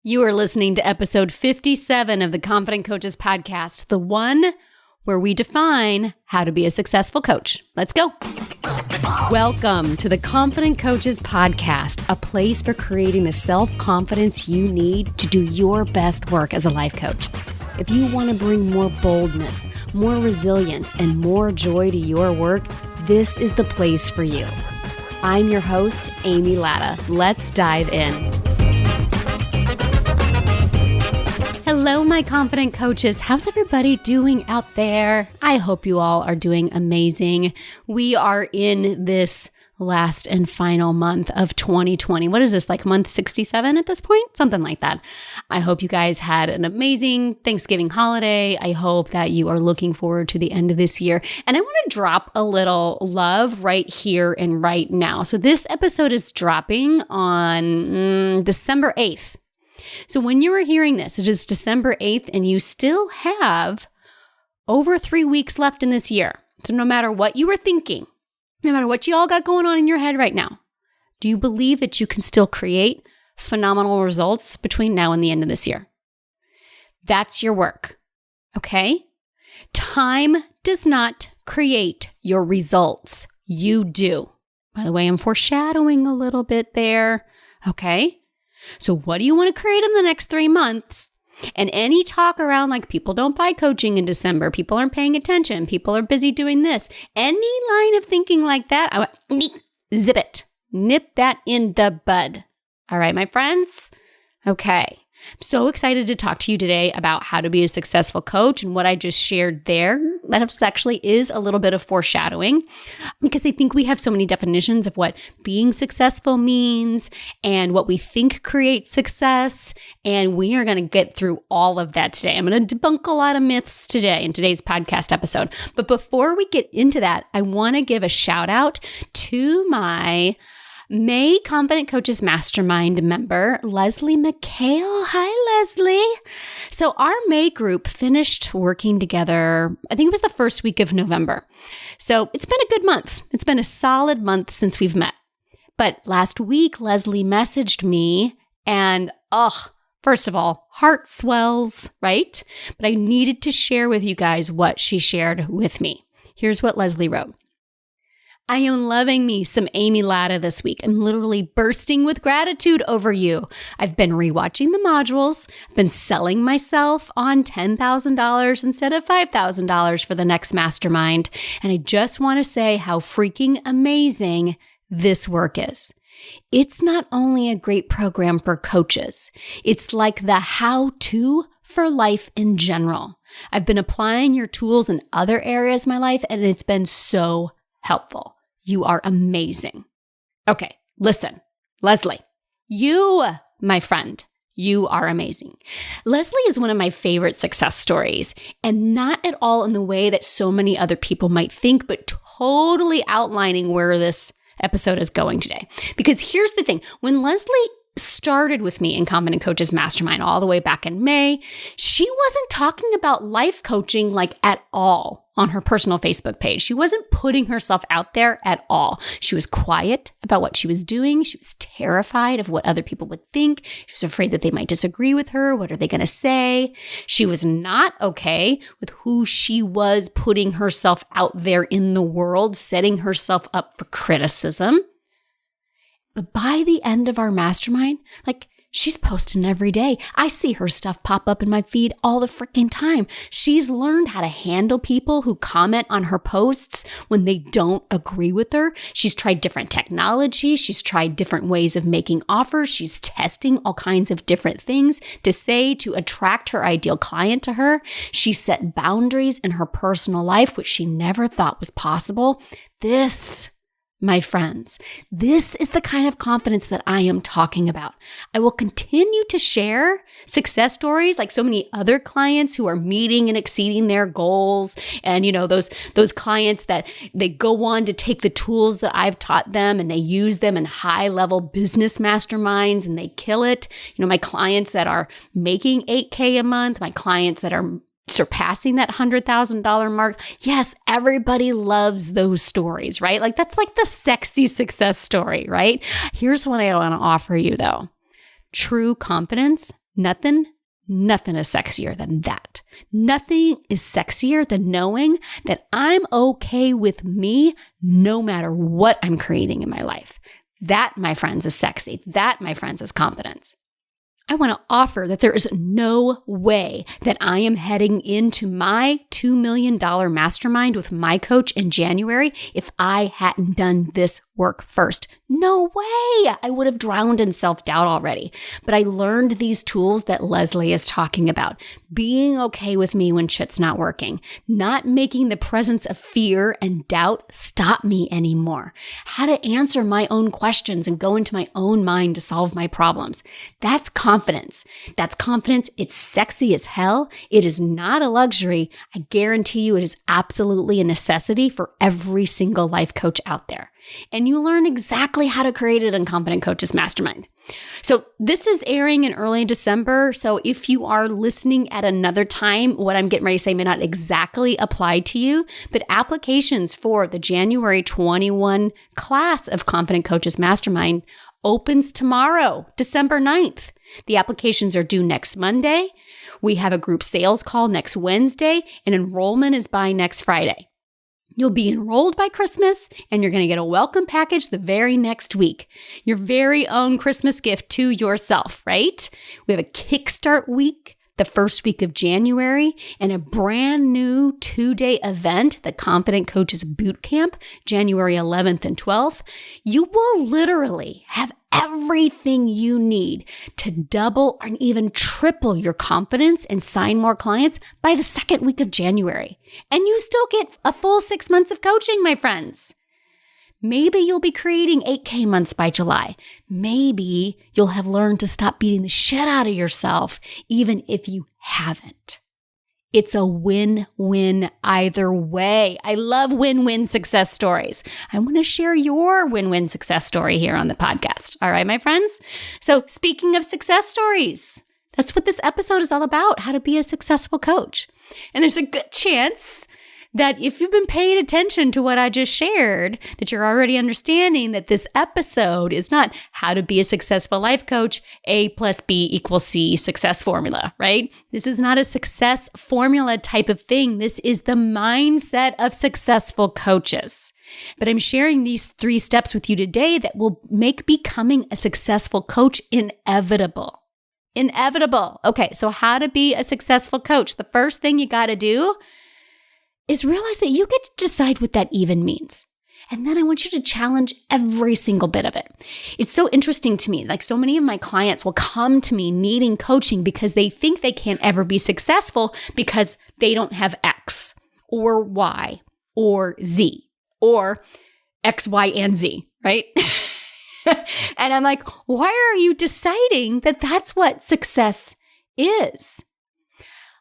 You are listening to episode 57 of the Confident Coaches podcast, the one where we define how to be a successful coach. Let's go. Welcome to the Confident Coaches podcast, a place for creating the self-confidence you need to do your best work as a life coach. If you want to bring more boldness, more resilience, and more joy to your work, this is the place for you. I'm your host, Amy Latta. Let's dive in. Hello, my confident coaches. How's everybody doing out there? I hope you all are doing amazing. We are in this last and final month of 2020. What is this, like month 67 at this point? Something like that. I hope you guys had an amazing Thanksgiving holiday. I hope that you are looking forward to the end of this year. And I want to drop a little love right here and right now. So this episode is dropping on December 8th. So when you are hearing this, it is December 8th and you still have over 3 weeks left in this year. So no matter what you were thinking, no matter what you all got going on in your head right now, do you believe that you can still create phenomenal results between now and the end of this year? That's your work, okay? Time does not create your results. You do. By the way, I'm foreshadowing a little bit there, okay? So what do you want to create in the next 3 months? And any talk around like people don't buy coaching in December, people aren't paying attention, people are busy doing this, any line of thinking like that, I want zip it, nip that in the bud. All right, my friends? Okay. I'm so excited to talk to you today about how to be a successful coach and what I just shared there. That actually is a little bit of foreshadowing because I think we have so many definitions of what being successful means and what we think creates success. And we are going to get through all of that today. I'm going to debunk a lot of myths today in today's podcast episode. But before we get into that, I want to give a shout out to my May Confident Coaches Mastermind member, Leslie McHale. Hi, Leslie. So our May group finished working together, I think it was the first week of November. So it's been a good month. It's been a solid month since we've met. But last week, Leslie messaged me and, first of all, heart swells, right? But I needed to share with you guys what she shared with me. Here's what Leslie wrote. I am loving me some Amy Latta this week. I'm literally bursting with gratitude over you. I've been rewatching the modules, been selling myself on $10,000 instead of $5,000 for the next mastermind. And I just want to say how freaking amazing this work is. It's not only a great program for coaches, it's like the how-to for life in general. I've been applying your tools in other areas of my life, and it's been so helpful. You are amazing. Okay, listen, Leslie, you, my friend, you are amazing. Leslie is one of my favorite success stories, and not at all in the way that so many other people might think, but totally outlining where this episode is going today. Because here's the thing, when Leslie started with me in Confident Coaches Mastermind all the way back in May, she wasn't talking about life coaching like at all on her personal Facebook page. She wasn't putting herself out there at all. She was quiet about what she was doing. She was terrified of what other people would think. She was afraid that they might disagree with her. What are they going to say? She was not okay with who she was putting herself out there in the world, setting herself up for criticism. But by the end of our mastermind, she's posting every day. I see her stuff pop up in my feed all the freaking time. She's learned how to handle people who comment on her posts when they don't agree with her. She's tried different technology. She's tried different ways of making offers. She's testing all kinds of different things to say to attract her ideal client to her. She set boundaries in her personal life, which she never thought was possible. This, my friends, this is the kind of confidence that I am talking about. I will continue to share success stories like so many other clients who are meeting and exceeding their goals. And, those clients that they go on to take the tools that I've taught them and they use them in high-level business masterminds and they kill it. My clients that are making $8K a month, my clients that are surpassing that $100,000 mark. Yes, everybody loves those stories, right? That's like the sexy success story, right? Here's what I want to offer you though. True confidence Nothing is sexier than that. Nothing is sexier than knowing that I'm okay with me no matter what I'm creating in my life. That, my friends, is sexy. That, my friends, is confidence. I want to offer that there is no way that I am heading into my $2 million mastermind with my coach in January if I hadn't done this work first. No way. I would have drowned in self-doubt already. But I learned these tools that Leslie is talking about. Being okay with me when shit's not working. Not making the presence of fear and doubt stop me anymore. How to answer my own questions and go into my own mind to solve my problems. That's confidence. That's confidence. It's sexy as hell. It is not a luxury. I guarantee you it is absolutely a necessity for every single life coach out there. And you learn exactly how to create it in Confident Coaches Mastermind. So this is airing in early December. So if you are listening at another time, what I'm getting ready to say may not exactly apply to you, but applications for the January 21 class of Confident Coaches Mastermind opens tomorrow, December 9th. The applications are due next Monday. We have a group sales call next Wednesday, and enrollment is by next Friday. You'll be enrolled by Christmas, and you're going to get a welcome package the very next week. Your very own Christmas gift to yourself, right? We have a Kickstart week the first week of January and a brand new 2-day event, the Confident Coaches Bootcamp, January 11th and 12th. You will literally have everything you need to double or even triple your confidence and sign more clients by the second week of January. And you still get a full 6 months of coaching, my friends. Maybe you'll be creating 8K months by July. Maybe you'll have learned to stop beating the shit out of yourself, even if you haven't. It's a win-win either way. I love win-win success stories. I want to share your win-win success story here on the podcast. All right, my friends? So speaking of success stories, that's what this episode is all about, how to be a successful coach. And there's a good chance that if you've been paying attention to what I just shared, that you're already understanding that this episode is not how to be a successful life coach, A plus B equals C success formula, right? This is not a success formula type of thing. This is the mindset of successful coaches. But I'm sharing these 3 steps with you today that will make becoming a successful coach inevitable. Inevitable. Okay, so how to be a successful coach. The first thing you got to do is realize that you get to decide what that even means. And then I want you to challenge every single bit of it. It's so interesting to me. Like so many of my clients will come to me needing coaching because they think they can't ever be successful because they don't have X or Y or Z or X, Y, and Z, right? And I'm like, why are you deciding that that's what success is?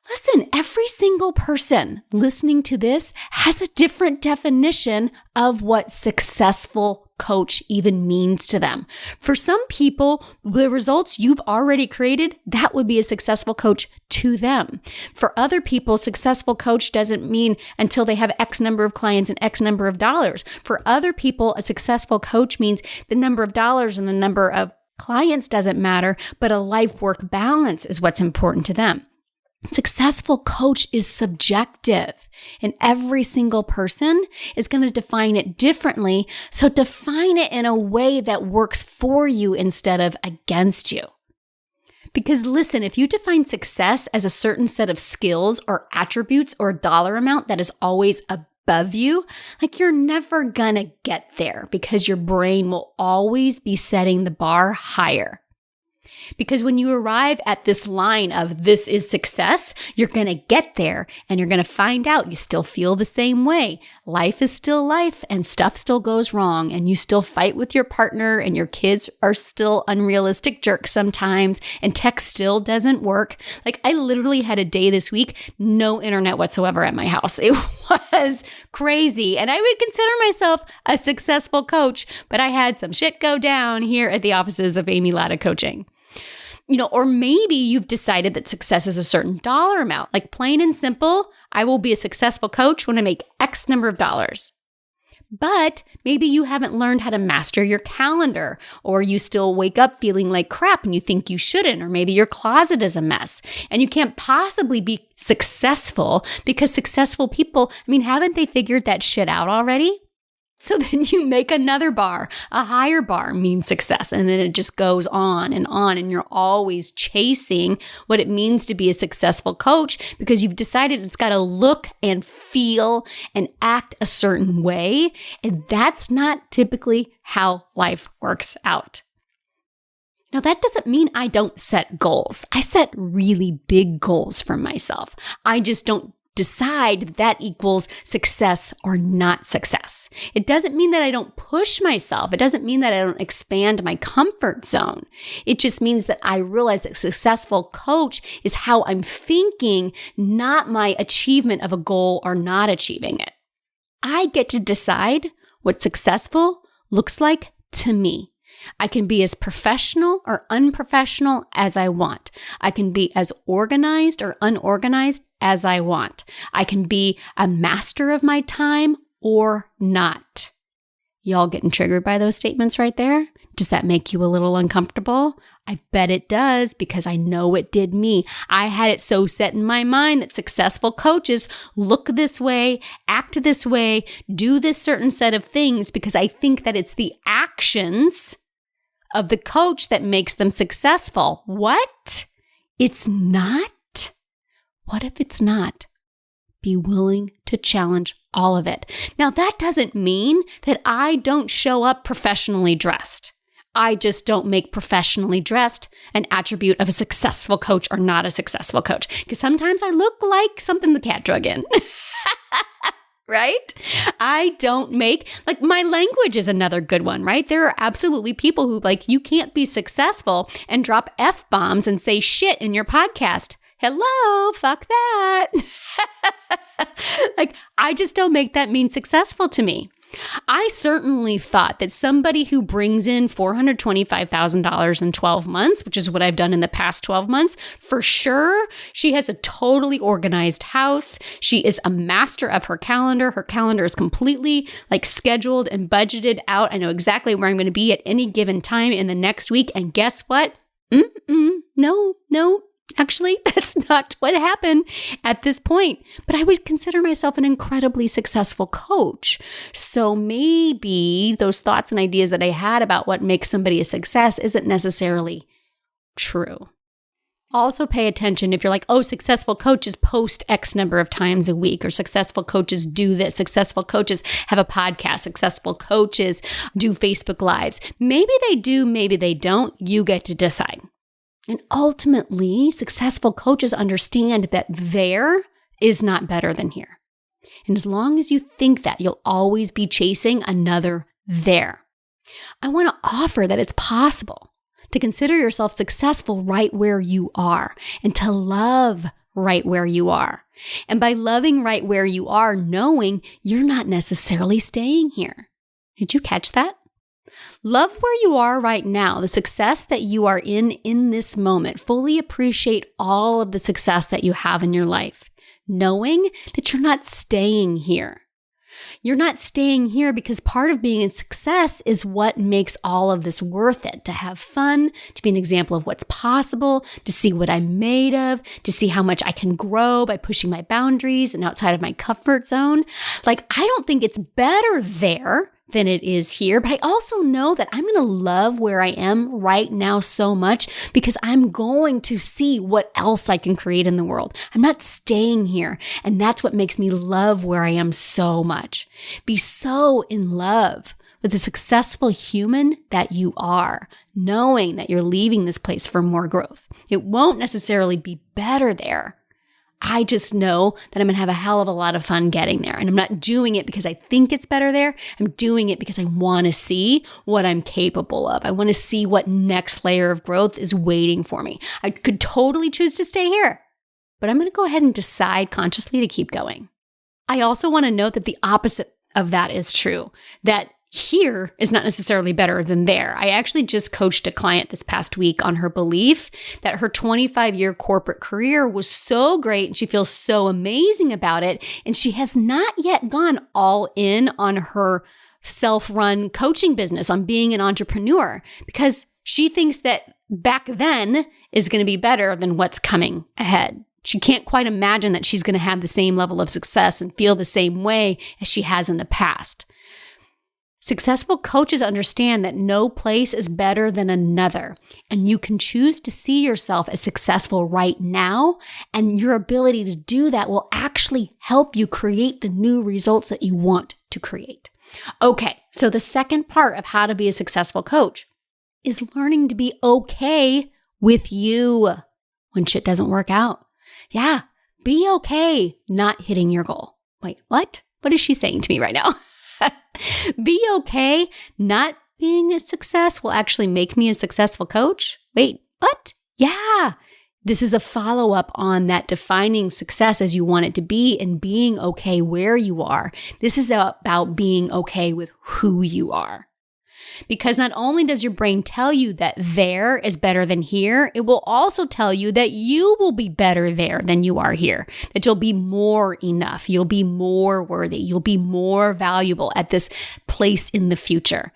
Listen, every single person listening to this has a different definition of what successful coach even means to them. For some people, the results you've already created, that would be a successful coach to them. For other people, successful coach doesn't mean until they have X number of clients and X number of dollars. For other people, a successful coach means the number of dollars and the number of clients doesn't matter, but a life-work balance is what's important to them. Successful coach is subjective, and every single person is going to define it differently. So define it in a way that works for you instead of against you. Because listen, if you define success as a certain set of skills or attributes or a dollar amount that is always above you, like you're never going to get there because your brain will always be setting the bar higher. Because when you arrive at this line of this is success, you're going to get there and you're going to find out you still feel the same way. Life is still life and stuff still goes wrong and you still fight with your partner and your kids are still unrealistic jerks sometimes and tech still doesn't work. Like I literally had a day this week, no internet whatsoever at my house. It was crazy. And I would consider myself a successful coach, but I had some shit go down here at the offices of Amy Latta Coaching. Or maybe you've decided that success is a certain dollar amount, like plain and simple, I will be a successful coach when I make X number of dollars. But maybe you haven't learned how to master your calendar, or you still wake up feeling like crap and you think you shouldn't, or maybe your closet is a mess and you can't possibly be successful because successful people, haven't they figured that shit out already? So then you make another bar, a higher bar means success. And then it just goes on. And you're always chasing what it means to be a successful coach because you've decided it's got to look and feel and act a certain way. And that's not typically how life works out. Now, that doesn't mean I don't set goals. I set really big goals for myself. I just don't decide that equals success or not success. It doesn't mean that I don't push myself. It doesn't mean that I don't expand my comfort zone. It just means that I realize that successful coach is how I'm thinking, not my achievement of a goal or not achieving it. I get to decide what successful looks like to me. I can be as professional or unprofessional as I want. I can be as organized or unorganized as I want. I can be a master of my time or not. Y'all getting triggered by those statements right there? Does that make you a little uncomfortable? I bet it does because I know it did me. I had it so set in my mind that successful coaches look this way, act this way, do this certain set of things because I think that it's the actions of the coach that makes them successful. What? It's not? What if it's not? Be willing to challenge all of it. Now, that doesn't mean that I don't show up professionally dressed. I just don't make professionally dressed an attribute of a successful coach or not a successful coach. Because sometimes I look like something the cat drug in. Right? I don't make, my language is another good one, right? There are absolutely people who you can't be successful and drop F-bombs and say shit in your podcast. Hello, fuck that. I just don't make that mean successful to me. I certainly thought that somebody who brings in $425,000 in 12 months, which is what I've done in the past 12 months, for sure, she has a totally organized house. She is a master of her calendar. Her calendar is completely scheduled and budgeted out. I know exactly where I'm going to be at any given time in the next week. And guess what? No. Actually, that's not what happened at this point, but I would consider myself an incredibly successful coach. So maybe those thoughts and ideas that I had about what makes somebody a success isn't necessarily true. Also pay attention if you're successful coaches post X number of times a week, or successful coaches do this, successful coaches have a podcast, successful coaches do Facebook Lives. Maybe they do, maybe they don't. You get to decide. And ultimately, successful coaches understand that there is not better than here. And as long as you think that, you'll always be chasing another there. I want to offer that it's possible to consider yourself successful right where you are and to love right where you are. And by loving right where you are, knowing you're not necessarily staying here. Did you catch that? Love where you are right now, the success that you are in this moment. Fully appreciate all of the success that you have in your life, knowing that you're not staying here. You're not staying here because part of being a success is what makes all of this worth it. To have fun, to be an example of what's possible, to see what I'm made of, to see how much I can grow by pushing my boundaries and outside of my comfort zone. I don't think it's better there than it is here, but I also know that I'm going to love where I am right now so much because I'm going to see what else I can create in the world. I'm not staying here, and that's what makes me love where I am so much. Be so in love with the successful human that you are, knowing that you're leaving this place for more growth. It won't necessarily be better there. I just know that I'm going to have a hell of a lot of fun getting there. And I'm not doing it because I think it's better there. I'm doing it because I want to see what I'm capable of. I want to see what next layer of growth is waiting for me. I could totally choose to stay here, but I'm going to go ahead and decide consciously to keep going. I also want to note that the opposite of that is true, that here is not necessarily better than there. I actually just coached a client this past week on her belief that her 25-year corporate career was so great and she feels so amazing about it. And she has not yet gone all in on her self-run coaching business, on being an entrepreneur, because she thinks that back then is going to be better than what's coming ahead. She can't quite imagine that she's going to have the same level of success and feel the same way as she has in the past. Successful coaches understand that no place is better than another, and you can choose to see yourself as successful right now, and your ability to do that will actually help you create the new results that you want to create. Okay, so the second part of how to be a successful coach is learning to be okay with you when shit doesn't work out. Yeah, be okay not hitting your goal. Wait, what? What is she saying to me right now? Be okay not being a success will actually make me a successful coach? Wait, what? Yeah. This is a follow-up on that defining success as you want it to be and being okay where you are. This is about being okay with who you are. Because not only does your brain tell you that there is better than here, it will also tell you that you will be better there than you are here, that you'll be more enough, you'll be more worthy, you'll be more valuable at this place in the future.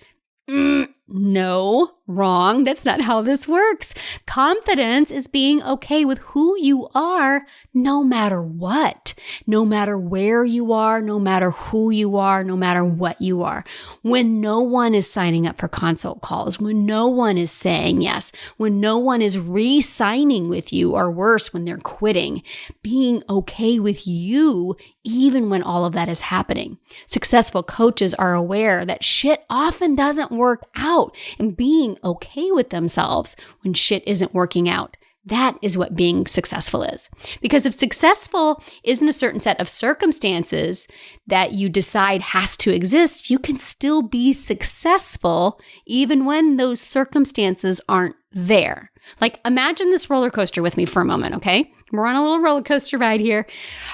No, wrong. That's not how this works. Confidence is being okay with who you are no matter what, no matter where you are, no matter who you are, no matter what you are. When no one is signing up for consult calls, when no one is saying yes, when no one is re-signing with you, or worse, when they're quitting, being okay with you even when all of that is happening. Successful coaches are aware that shit often doesn't work out, and being okay with themselves when shit isn't working out. That is what being successful is. Because if successful isn't a certain set of circumstances that you decide has to exist, you can still be successful even when those circumstances aren't there. Like, imagine this roller coaster with me for a moment, okay? We're on a little roller coaster ride here.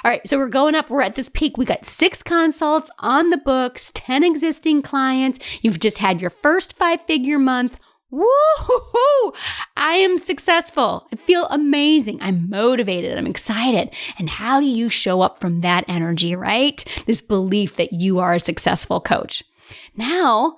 All right, so we're going up. We're at this peak. We got 6 consults on the books, 10 existing clients. You've just had your first 5-figure month. Woo-hoo-hoo! I am successful. I feel amazing. I'm motivated. I'm excited. And how do you show up from that energy, right? This belief that you are a successful coach. Now,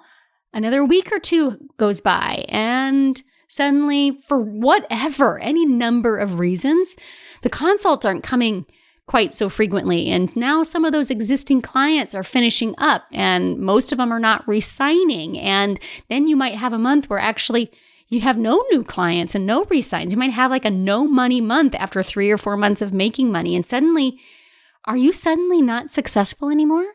another week or 2 goes by, and suddenly, for whatever, any number of reasons, the consults aren't coming quite so frequently. And now some of those existing clients are finishing up, and most of them are not re-signing. And then you might have a month where actually you have no new clients and no re-signs. You might have like a no money month after 3 or 4 months of making money. And suddenly, are you suddenly not successful anymore?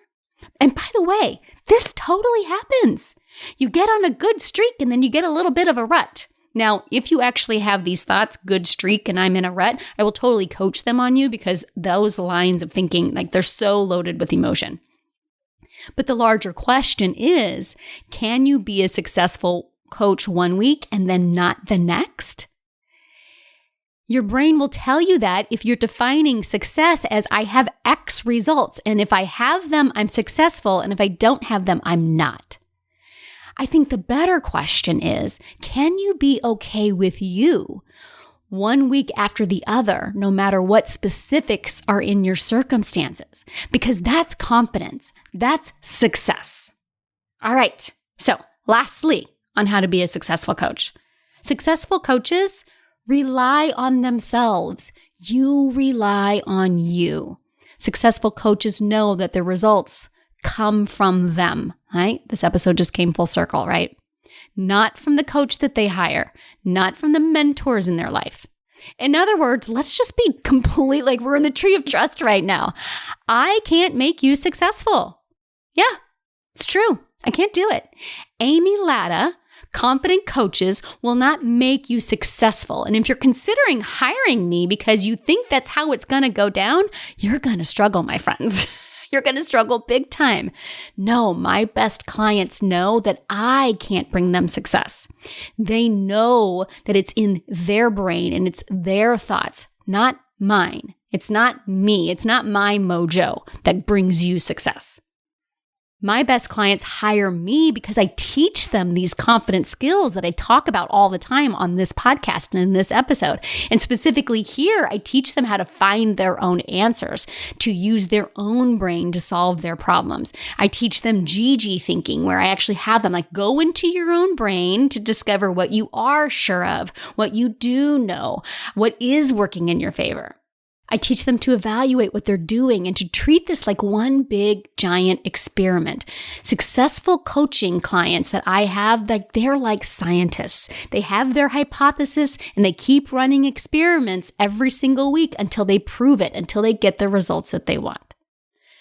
And by the way, this totally happens. You get on a good streak and then you get a little bit of a rut. Now, if you actually have these thoughts, good streak, and I'm in a rut, I will totally coach them on you, because those lines of thinking, like, they're so loaded with emotion. But the larger question is, can you be a successful coach one week and then not the next? Your brain will tell you that if you're defining success as I have X results, and if I have them, I'm successful, and if I don't have them, I'm not. I think the better question is, can you be okay with you one week after the other, no matter what specifics are in your circumstances? Because that's confidence. That's success. All right. So lastly, on how to be a successful coach. Successful coaches rely on themselves. You rely on you. Successful coaches know that the results come from them, right? This episode just came full circle, right? Not from the coach that they hire, not from the mentors in their life. In other words, let's just be complete, like we're in the tree of trust right now. I can't make you successful. Yeah, it's true. I can't do it. Amy Latta, Confident Coaches, will not make you successful. And if you're considering hiring me because you think that's how it's going to go down, you're going to struggle, my friends. You're going to struggle big time. No, my best clients know that I can't bring them success. They know that it's in their brain and it's their thoughts, not mine. It's not me. It's not my mojo that brings you success. My best clients hire me because I teach them these confidence skills that I talk about all the time on this podcast and in this episode. And specifically here, I teach them how to find their own answers, to use their own brain to solve their problems. I teach them GG thinking, where I actually have them like go into your own brain to discover what you are sure of, what you do know, what is working in your favor. I teach them to evaluate what they're doing and to treat this like one big giant experiment. Successful coaching clients that I have, they're like scientists. They have their hypothesis and they keep running experiments every single week until they prove it, until they get the results that they want.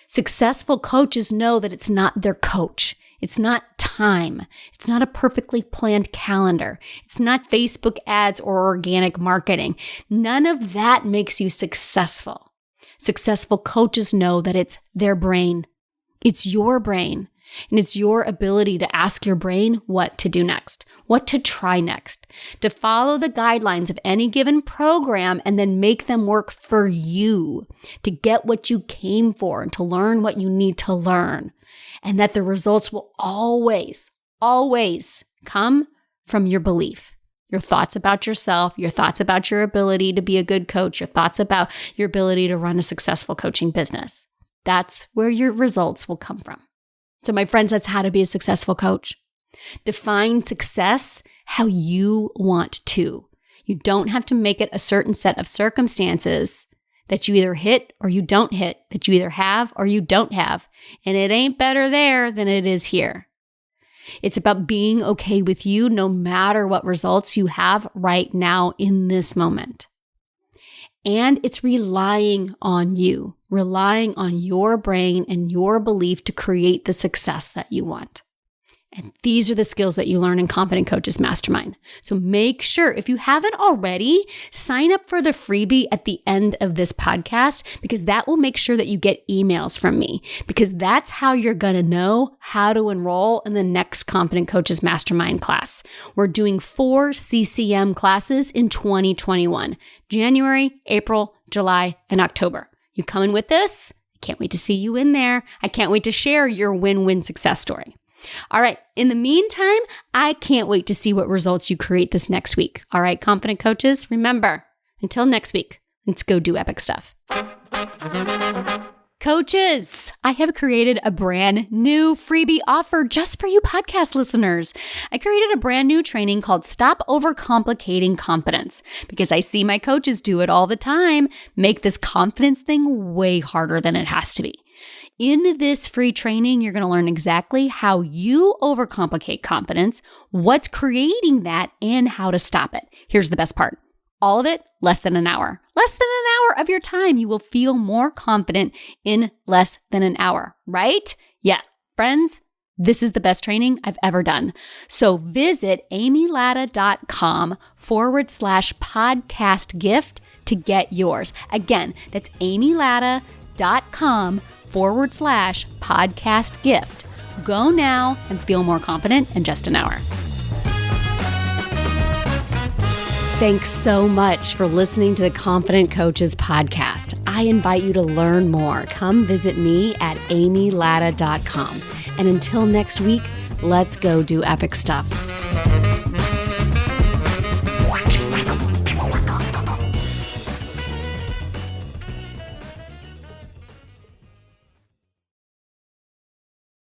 Successful coaches know that it's not their coach. It's not time. It's not a perfectly planned calendar. It's not Facebook ads or organic marketing. None of that makes you successful. Successful coaches know that it's their brain. It's your brain. And it's your ability to ask your brain what to do next, what to try next, to follow the guidelines of any given program and then make them work for you, to get what you came for and to learn what you need to learn. And that the results will always come from your belief, your thoughts about yourself, your thoughts about your ability to be a good coach, your thoughts about your ability to run a successful coaching business. That's where your results will come from. So my friends, that's how to be a successful coach. Define success how you want to. You don't have to make it a certain set of circumstances that you either hit or you don't hit, that you either have or you don't have. And it ain't better there than it is here. It's about being okay with you no matter what results you have right now in this moment. And it's relying on you, relying on your brain and your belief to create the success that you want. And these are the skills that you learn in Confident Coaches Mastermind. So make sure, if you haven't already, sign up for the freebie at the end of this podcast, because that will make sure that you get emails from me, because that's how you're going to know how to enroll in the next Confident Coaches Mastermind class. We're doing 4 CCM classes in 2021, January, April, July, and October. You coming with this? I can't wait to see you in there. I can't wait to share your win-win success story. All right. In the meantime, I can't wait to see what results you create this next week. All right, Confident Coaches, remember, until next week, let's go do epic stuff. Coaches, I have created a brand new freebie offer just for you podcast listeners. I created a brand new training called Stop Overcomplicating Confidence, because I see my coaches do it all the time, make this confidence thing way harder than it has to be. In this free training, you're going to learn exactly how you overcomplicate confidence, what's creating that, and how to stop it. Here's the best part. All of it, less than an hour. Less than an hour of your time. You will feel more confident in less than an hour, right? Yeah, friends, this is the best training I've ever done. So visit amylatta.com/podcast gift to get yours. Again, that's amylatta.com/podcast gift. Go now and feel more confident in just an hour. Thanks so much for listening to the Confident Coaches podcast. I invite you to learn more. Come visit me at amylatta.com. And until next week, let's go do epic stuff.